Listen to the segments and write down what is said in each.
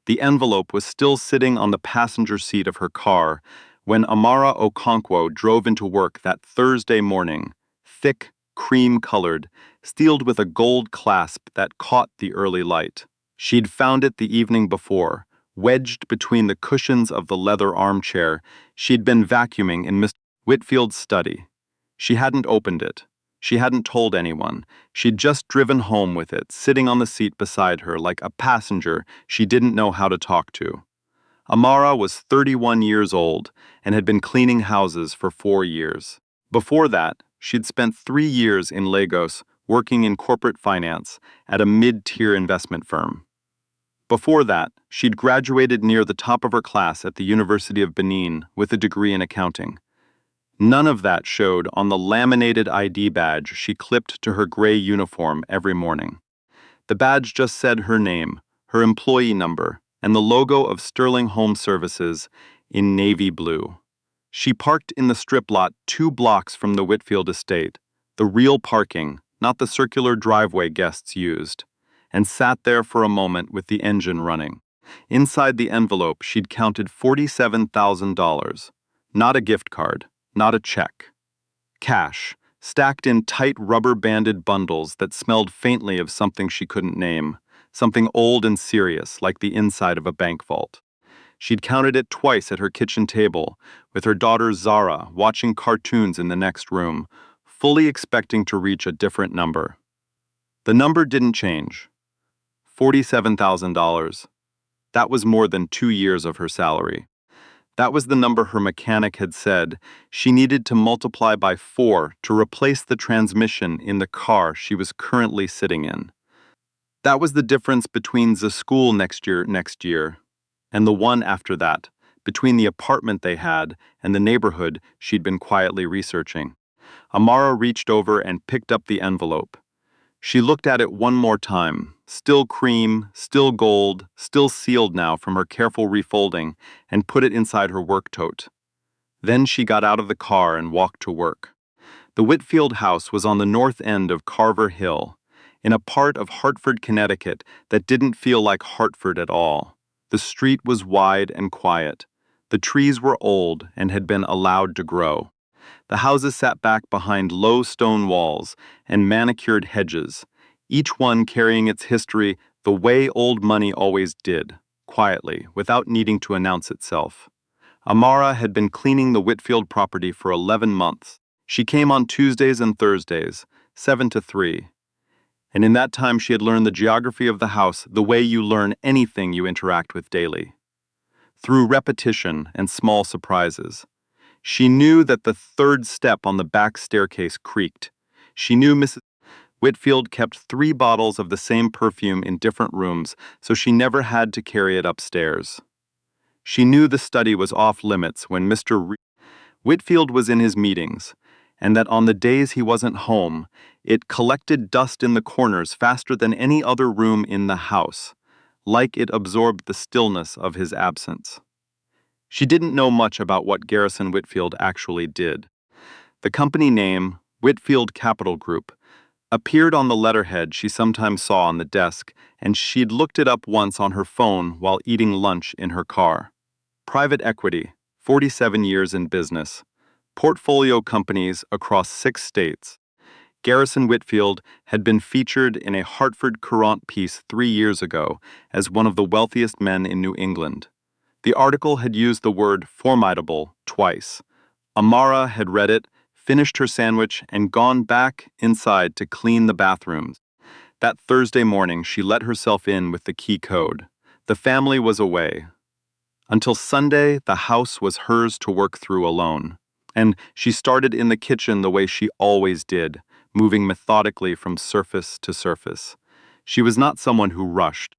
The envelope was still sitting on the passenger seat of her car when Amara Okonkwo drove into work that Thursday morning, thick, cream-colored, sealed with a gold clasp that caught the early light. She'd found it the evening before, wedged between the cushions of the leather armchair she'd been vacuuming in Mr. Whitfield's study. She hadn't opened it. She hadn't told anyone. She'd just driven home with it, sitting on the seat beside her like a passenger she didn't know how to talk to. Amara was 31 years old and had been cleaning houses for 4 years. Before that, she'd spent 3 years in Lagos working in corporate finance at a mid-tier investment firm. Before that, she'd graduated near the top of her class at the University of Benin with a degree in accounting. None of that showed on the laminated ID badge she clipped to her gray uniform every morning. The badge just said her name, her employee number, and the logo of Sterling Home Services in navy blue. She parked in the strip lot 2 blocks from the Whitfield estate, the real parking, not the circular driveway guests used, and sat there for a moment with the engine running. Inside the envelope, she'd counted $47,000. Not a gift card, not a check. Cash, stacked in tight rubber-banded bundles that smelled faintly of something she couldn't name, something old and serious like the inside of a bank vault. She'd counted it twice at her kitchen table, with her daughter Zara watching cartoons in the next room, fully expecting to reach a different number. The number didn't change. $47,000. That was more than 2 years of her salary. That was the number her mechanic had said she needed to multiply by 4 to replace the transmission in the car she was currently sitting in. That was the difference between the school next year, and the one after that, between the apartment they had and the neighborhood she'd been quietly researching. Amara reached over and picked up the envelope. She looked at it one more time, still cream, still gold, still sealed now from her careful refolding, and put it inside her work tote. Then she got out of the car and walked to work. The Whitfield house was on the north end of Carver Hill, in a part of Hartford, Connecticut that didn't feel like Hartford at all. The street was wide and quiet. The trees were old and had been allowed to grow. The houses sat back behind low stone walls and manicured hedges, each one carrying its history the way old money always did, quietly, without needing to announce itself. Amara had been cleaning the Whitfield property for 11 months. She came on Tuesdays and Thursdays, 7 to 3. And in that time she had learned the geography of the house the way you learn anything you interact with daily. Through repetition and small surprises. She knew that the 3rd step on the back staircase creaked. She knew Mrs. Whitfield kept 3 bottles of the same perfume in different rooms, so she never had to carry it upstairs. She knew the study was off limits when Mr. Whitfield was in his meetings, and that on the days he wasn't home, it collected dust in the corners faster than any other room in the house, like it absorbed the stillness of his absence. She didn't know much about what Garrison Whitfield actually did. The company name, Whitfield Capital Group, appeared on the letterhead she sometimes saw on the desk, and she'd looked it up once on her phone while eating lunch in her car. Private equity, 47 years in business. Portfolio companies across 6 states. Garrison Whitfield had been featured in a Hartford Courant piece 3 years ago as one of the wealthiest men in New England. The article had used the word formidable twice. Amara had read it, finished her sandwich, and gone back inside to clean the bathrooms. That Thursday morning, she let herself in with the key code. The family was away. Until Sunday, the house was hers to work through alone. And she started in the kitchen the way she always did, moving methodically from surface to surface. She was not someone who rushed.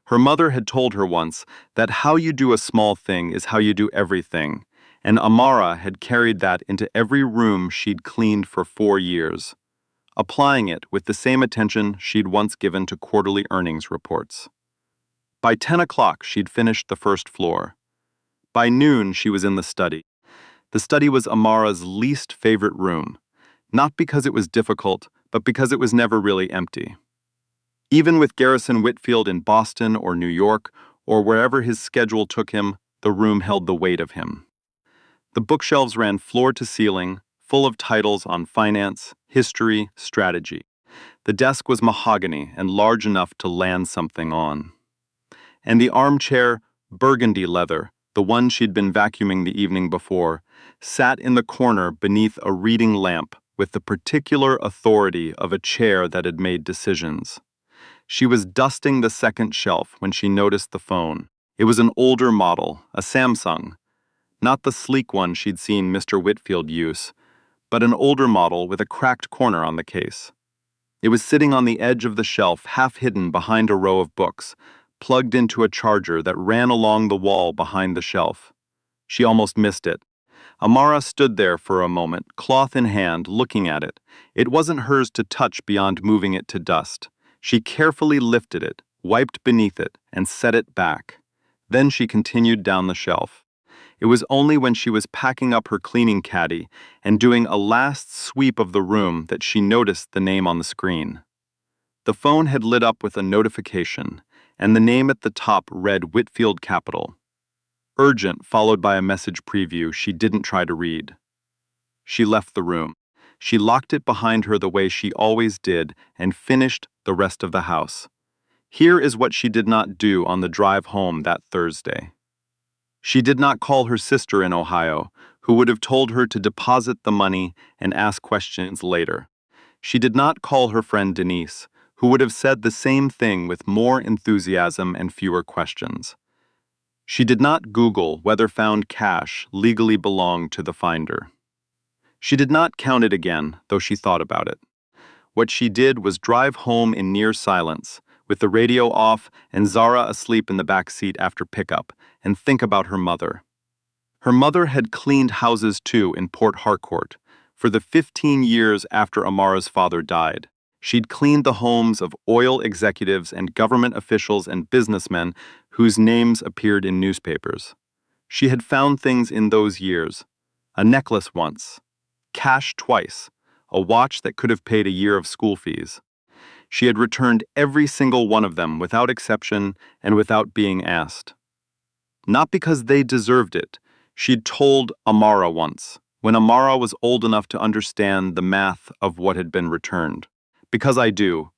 Her mother had told her once that how you do a small thing is how you do everything, and Amara had carried that into every room she'd cleaned for 4 years, applying it with the same attention she'd once given to quarterly earnings reports. By 10 o'clock, she'd finished the first floor. By noon, she was in the study. The study was Amara's least favorite room, not because it was difficult, but because it was never really empty. Even with Garrison Whitfield in Boston or New York, or wherever his schedule took him, the room held the weight of him. The bookshelves ran floor to ceiling, full of titles on finance, history, strategy. The desk was mahogany and large enough to land something on. And the armchair, burgundy leather, the one she'd been vacuuming the evening before, sat in the corner beneath a reading lamp with the particular authority of a chair that had made decisions. She was dusting the second shelf when she noticed the phone. It was an older model, a Samsung, not the sleek one she'd seen Mr. Whitfield use, but an older model with a cracked corner on the case. It was sitting on the edge of the shelf, half hidden behind a row of books, plugged into a charger that ran along the wall behind the shelf. She almost missed it. Amara stood there for a moment, cloth in hand, looking at it. It wasn't hers to touch beyond moving it to dust. She carefully lifted it, wiped beneath it, and set it back. Then she continued down the shelf. It was only when she was packing up her cleaning caddy and doing a last sweep of the room that she noticed the name on the screen. The phone had lit up with a notification, and the name at the top read Whitfield Capital. Urgent, followed by a message preview she didn't try to read. She left the room. She locked it behind her the way she always did and finished the rest of the house. Here is what she did not do on the drive home that Thursday. She did not call her sister in Ohio, who would have told her to deposit the money and ask questions later. She did not call her friend Denise, who would have said the same thing with more enthusiasm and fewer questions. She did not Google whether found cash legally belonged to the finder. She did not count it again, though she thought about it. What she did was drive home in near silence, with the radio off and Zara asleep in the back seat after pickup, and think about her mother. Her mother had cleaned houses too in Port Harcourt. For the 15 years after Amara's father died, she'd cleaned the homes of oil executives and government officials and businessmen whose names appeared in newspapers. She had found things in those years: a necklace once, cash twice, a watch that could have paid a year of school fees. She had returned every single one of them without exception and without being asked. Not because they deserved it. She'd told Amara once, when Amara was old enough to understand the math of what had been returned. Because I do.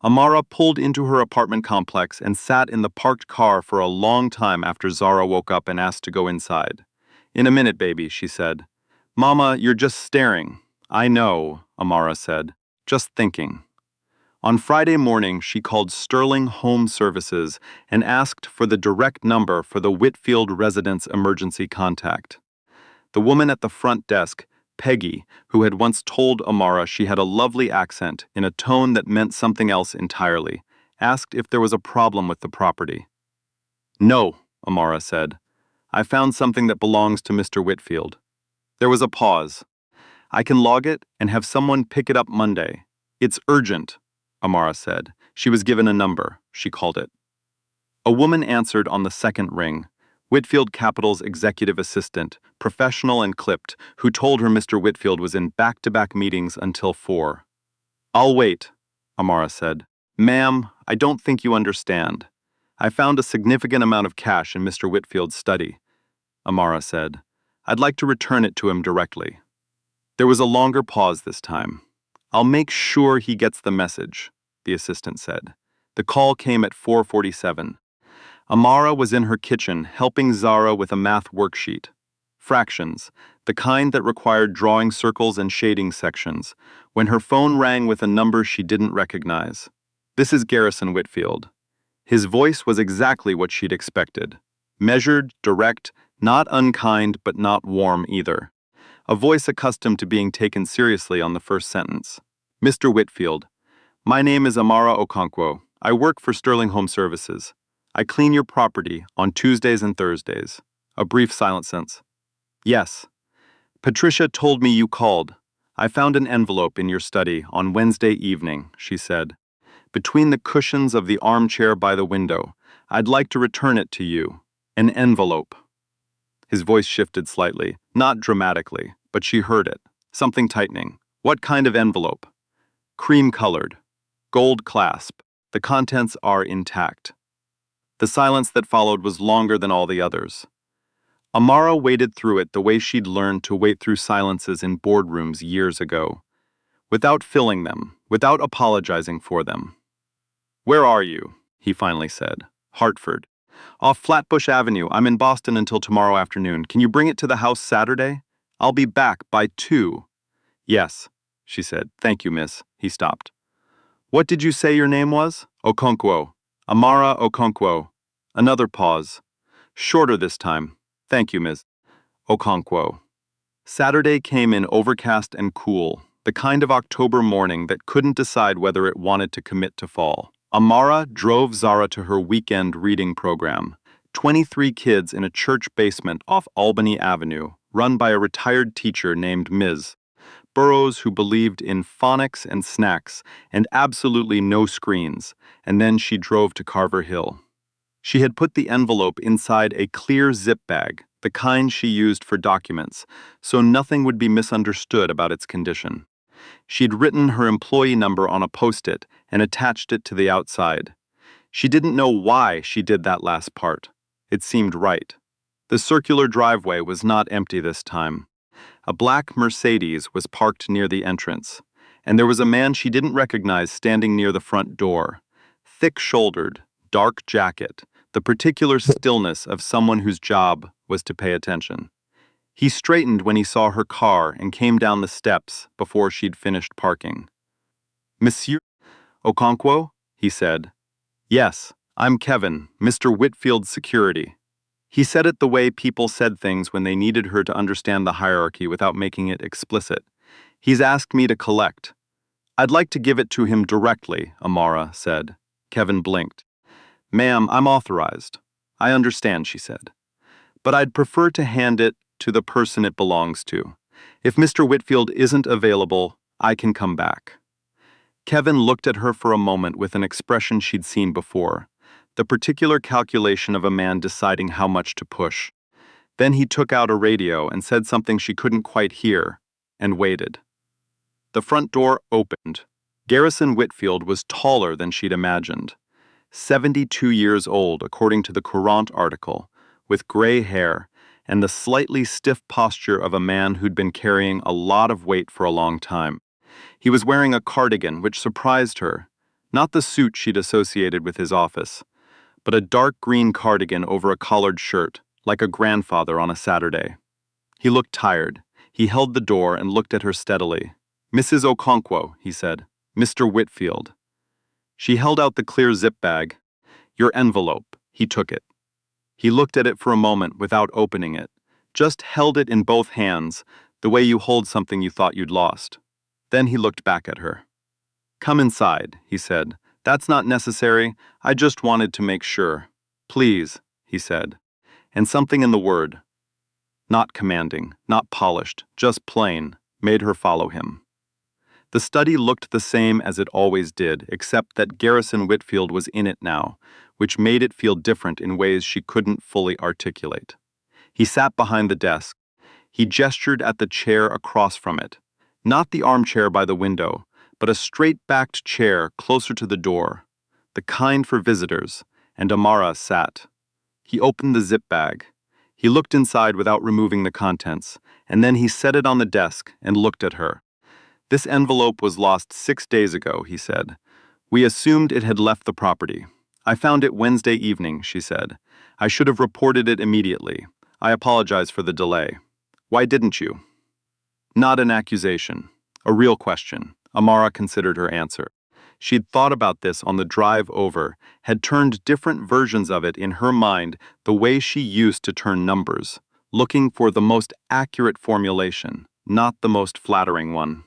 Amara pulled into her apartment complex and sat in the parked car for a long time after Zara woke up and asked to go inside. "In a minute, baby," she said. "Mama, you're just staring." "I know," Amara said. "Just thinking." On Friday morning, she called Sterling Home Services and asked for the direct number for the Whitfield residence emergency contact. The woman at the front desk, Peggy, who had once told Amara she had a lovely accent in a tone that meant something else entirely, asked if there was a problem with the property. "No," Amara said. "I found something that belongs to Mr. Whitfield." There was a pause. "I can log it and have someone pick it up Monday. It's urgent," Amara said. She was given a number. She called it. A woman answered on the second ring, Whitfield Capital's executive assistant, professional and clipped, who told her Mr. Whitfield was in back-to-back meetings until 4. "I'll wait," Amara said. "Ma'am, I don't think you understand. I found a significant amount of cash in Mr. Whitfield's study," Amara said. "I'd like to return it to him directly." There was a longer pause this time. "I'll make sure he gets the message," the assistant said. The call came at 4:47. Amara was in her kitchen helping Zara with a math worksheet. Fractions, the kind that required drawing circles and shading sections, when her phone rang with a number she didn't recognize. "This is Garrison Whitfield." His voice was exactly what she'd expected. Measured, direct, not unkind but not warm either. A voice accustomed to being taken seriously on the first sentence. "Mr. Whitfield, my name is Amara Okonkwo. I work for Sterling Home Services. I clean your property on Tuesdays and Thursdays." A brief silence. "Yes. Patricia told me you called. I found an envelope in your study on Wednesday evening," she said. "Between the cushions of the armchair by the window. I'd like to return it to you. An envelope." His voice shifted slightly, not dramatically, but she heard it. Something tightening. "What kind of envelope?" "Cream-colored. Gold clasp. The contents are intact." The silence that followed was longer than all the others. Amara waited through it the way she'd learned to wait through silences in boardrooms years ago, without filling them, without apologizing for them. "Where are you?" he finally said. "Hartford. Off Flatbush Avenue. I'm in Boston until tomorrow afternoon. Can you bring it to the house Saturday? I'll be back by 2. "Yes," she said. "Thank you, miss." He stopped. "What did you say your name was?" "Okonkwo. Amara Okonkwo." Another pause. Shorter this time. "Thank you, Miss Okonkwo." Saturday came in overcast and cool, the kind of October morning that couldn't decide whether it wanted to commit to fall. Amara drove Zara to her weekend reading program. 23 kids in a church basement off Albany Avenue, run by a retired teacher named Ms. Burroughs, who believed in phonics and snacks and absolutely no screens, and then she drove to Carver Hill. She had put the envelope inside a clear zip bag, the kind she used for documents, so nothing would be misunderstood about its condition. She'd written her employee number on a post-it and attached it to the outside. She didn't know why she did that last part. It seemed right. The circular driveway was not empty this time. A black Mercedes was parked near the entrance, and there was a man she didn't recognize standing near the front door. Thick-shouldered, dark jacket, the particular stillness of someone whose job was to pay attention. He straightened when he saw her car and came down the steps before she'd finished parking. "Monsieur Okonkwo?" he said. "Yes, I'm Kevin, Mr. Whitfield's security." He said it the way people said things when they needed her to understand the hierarchy without making it explicit. "He's asked me to collect." "I'd like to give it to him directly," Amara said. Kevin blinked. "Ma'am, I'm authorized." "I understand," she said. "But I'd prefer to hand it to the person it belongs to. If Mr. Whitfield isn't available, I can come back." Kevin looked at her for a moment with an expression she'd seen before, the particular calculation of a man deciding how much to push. Then he took out a radio and said something she couldn't quite hear, and waited. The front door opened. Garrison Whitfield was taller than she'd imagined. 72 years old, according to the Courant article, with gray hair and the slightly stiff posture of a man who'd been carrying a lot of weight for a long time. He was wearing a cardigan, which surprised her, not the suit she'd associated with his office, but a dark green cardigan over a collared shirt, like a grandfather on a Saturday. He looked tired. He held the door and looked at her steadily. "Mrs. Okonkwo," he said. "Mr. Whitfield." She held out the clear zip bag. "Your envelope." He took it. He looked at it for a moment without opening it, just held it in both hands, the way you hold something you thought you'd lost. Then he looked back at her. "Come inside," he said. "That's not necessary. I just wanted to make sure." "Please," he said. And something in the word, not commanding, not polished, just plain, made her follow him. The study looked the same as it always did, except that Garrison Whitfield was in it now, which made it feel different in ways she couldn't fully articulate. He sat behind the desk. He gestured at the chair across from it, not the armchair by the window, but a straight-backed chair closer to the door, the kind for visitors, and Amara sat. He opened the zip bag. He looked inside without removing the contents, and then he set it on the desk and looked at her. "This envelope was lost 6 days ago," he said. "We assumed it had left the property. I found it Wednesday evening," she said. "I should have reported it immediately. I apologize for the delay." "Why didn't you?" Not an accusation. A real question. Amara considered her answer. She'd thought about this on the drive over, had turned different versions of it in her mind the way she used to turn numbers, looking for the most accurate formulation, not the most flattering one.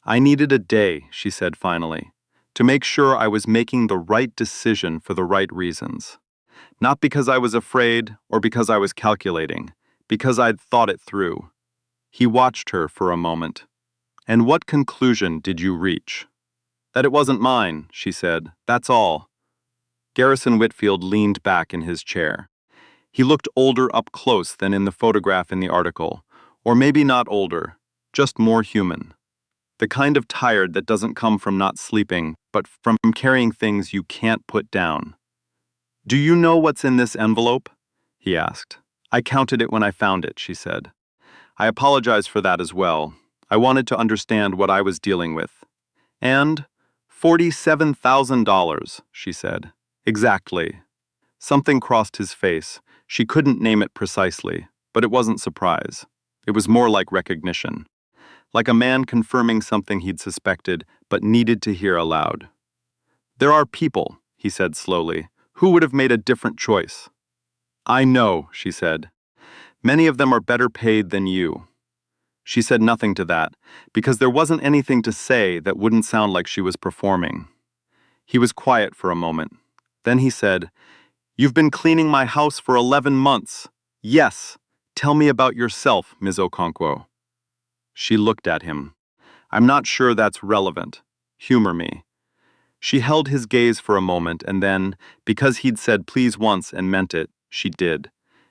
"I needed a day," she said finally, "to make sure I was making the right decision for the right reasons. Not because I was afraid or because I was calculating, because I'd thought it through." He watched her for a moment. "And what conclusion did you reach?" "That it wasn't mine," she said. "That's all." Garrison Whitfield leaned back in his chair. He looked older up close than in the photograph in the article, or maybe not older, just more human. The kind of tired that doesn't come from not sleeping, but from carrying things you can't put down. "Do you know what's in this envelope?" he asked. "I counted it when I found it," she said. "I apologize for that as well. I wanted to understand what I was dealing with." "And $47,000, she said. "Exactly." Something crossed his face. She couldn't name it precisely, but it wasn't surprise. It was more like recognition. Like a man confirming something he'd suspected, but needed to hear aloud. "There are people," he said slowly, "who would have made a different choice." "I know," she said. "Many of them are better paid than you." She said nothing to that, because there wasn't anything to say that wouldn't sound like she was performing. He was quiet for a moment. Then he said, "You've been cleaning my house for 11 months. Yes. Tell me about yourself, Ms. Okonkwo." She looked at him. "I'm not sure that's relevant. Humor me." She held his gaze for a moment and then, because he'd said please once and meant it, she did.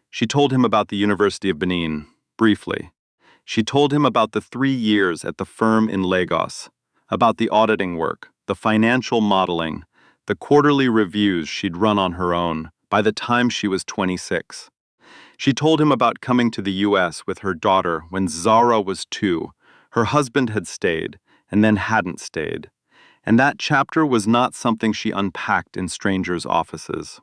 She told him about the University of Benin, briefly. She told him about the 3 years at the firm in Lagos, about the auditing work, the financial modeling, the quarterly reviews she'd run on her own by the time she was 26. She told him about coming to the U.S. with her daughter when Zara was 2. Her husband had stayed, and then hadn't stayed. And that chapter was not something she unpacked in strangers' offices.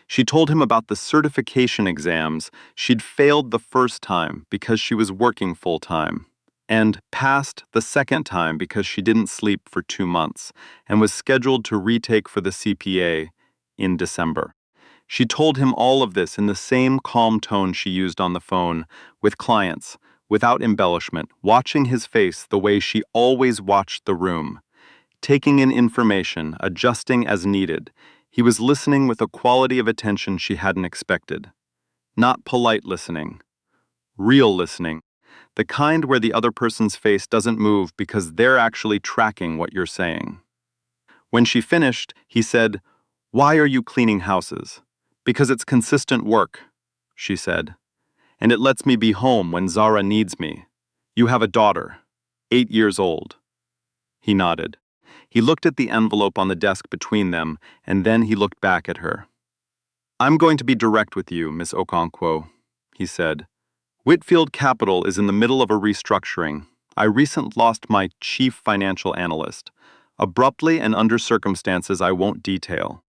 She told him about the certification exams she'd failed the first time because she was working full-time, and passed the second time because she didn't sleep for 2 months and was scheduled to retake for the CPA in December. She told him all of this in the same calm tone she used on the phone, with clients, without embellishment, watching his face the way she always watched the room. Taking in information, adjusting as needed, he was listening with a quality of attention she hadn't expected. Not polite listening. Real listening. The kind where the other person's face doesn't move because they're actually tracking what you're saying. When she finished, he said, "Why are you cleaning houses?" "Because it's consistent work," she said. "And it lets me be home when Zara needs me. You have a daughter, 8 years old." He nodded. He looked at the envelope on the desk between them, and then he looked back at her. "I'm going to be direct with you, Miss Okonkwo," he said. "Whitfield Capital is in the middle of a restructuring. I recently lost my chief financial analyst, abruptly and under circumstances I won't detail.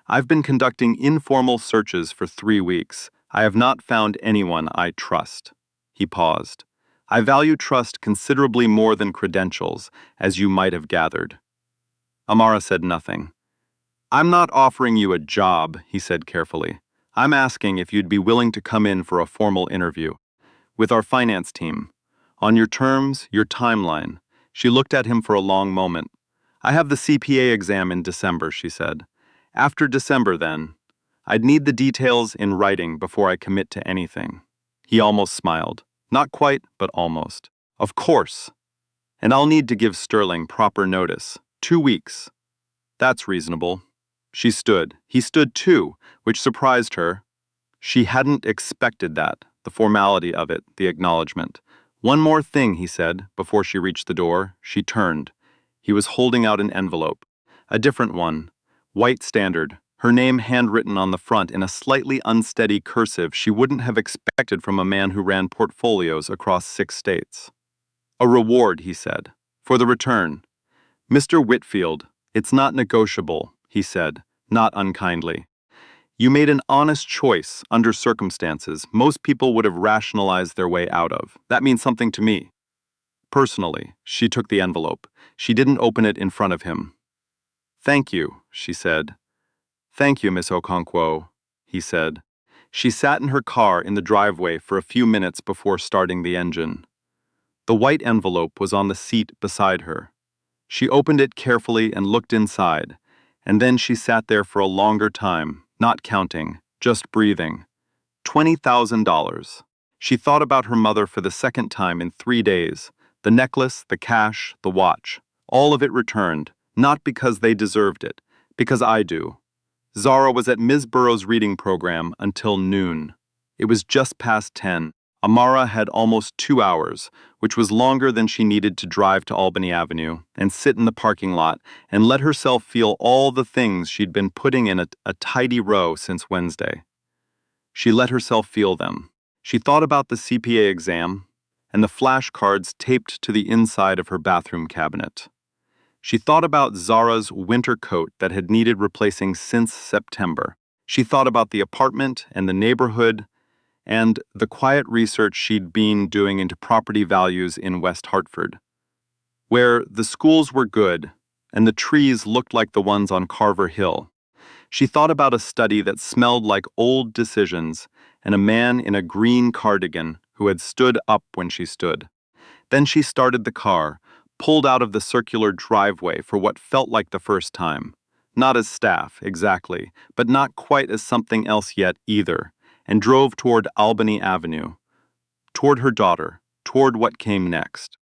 I've been conducting informal searches for 3 weeks. I have not found anyone I trust." He paused. "I value trust considerably more than credentials, as you might have gathered." Amara said nothing. "I'm not offering you a job," he said carefully. "I'm asking if you'd be willing to come in for a formal interview. With our finance team. On your terms, your timeline." She looked at him for a long moment. "I have the CPA exam in December," she said. "After December, then. I'd need the details in writing before I commit to anything." He almost smiled. Not quite, but almost. "Of course. And I'll need to give Sterling proper notice. 2 weeks." "That's reasonable." She stood. He stood too, which surprised her. She hadn't expected that, the formality of it, the acknowledgement. "One more thing," he said, before she reached the door. She turned. He was holding out an envelope. A different one. White standard. Her name handwritten on the front in a slightly unsteady cursive she wouldn't have expected from a man who ran portfolios across 6 states. "A reward," he said, "for the return." "Mr. Whitfield, it's not negotiable," he said, not unkindly. "You made an honest choice under circumstances most people would have rationalized their way out of. That means something to me." Personally, she took the envelope. She didn't open it in front of him. "Thank you," she said. "Thank you, Miss Okonkwo," he said. She sat in her car in the driveway for a few minutes before starting the engine. The white envelope was on the seat beside her. She opened it carefully and looked inside, and then she sat there for a longer time, not counting, just breathing. $20,000. She thought about her mother for the second time in 3 days. The necklace, the cash, the watch. All of it returned, not because they deserved it, because I do. Zara was at Ms. Burroughs' reading program until noon. It was just past 10. Amara had almost 2 hours, which was longer than she needed to drive to Albany Avenue and sit in the parking lot and let herself feel all the things she'd been putting in a tidy row since Wednesday. She let herself feel them. She thought about the CPA exam and the flashcards taped to the inside of her bathroom cabinet. She thought about Zara's winter coat that had needed replacing since September. She thought about the apartment and the neighborhood and the quiet research she'd been doing into property values in West Hartford, where the schools were good and the trees looked like the ones on Carver Hill. She thought about a study that smelled like old decisions and a man in a green cardigan who had stood up when she stood. Then she started the car, pulled out of the circular driveway for what felt like the first time. Not as staff, exactly, but not quite as something else yet either, and drove toward Albany Avenue, toward her daughter, toward what came next.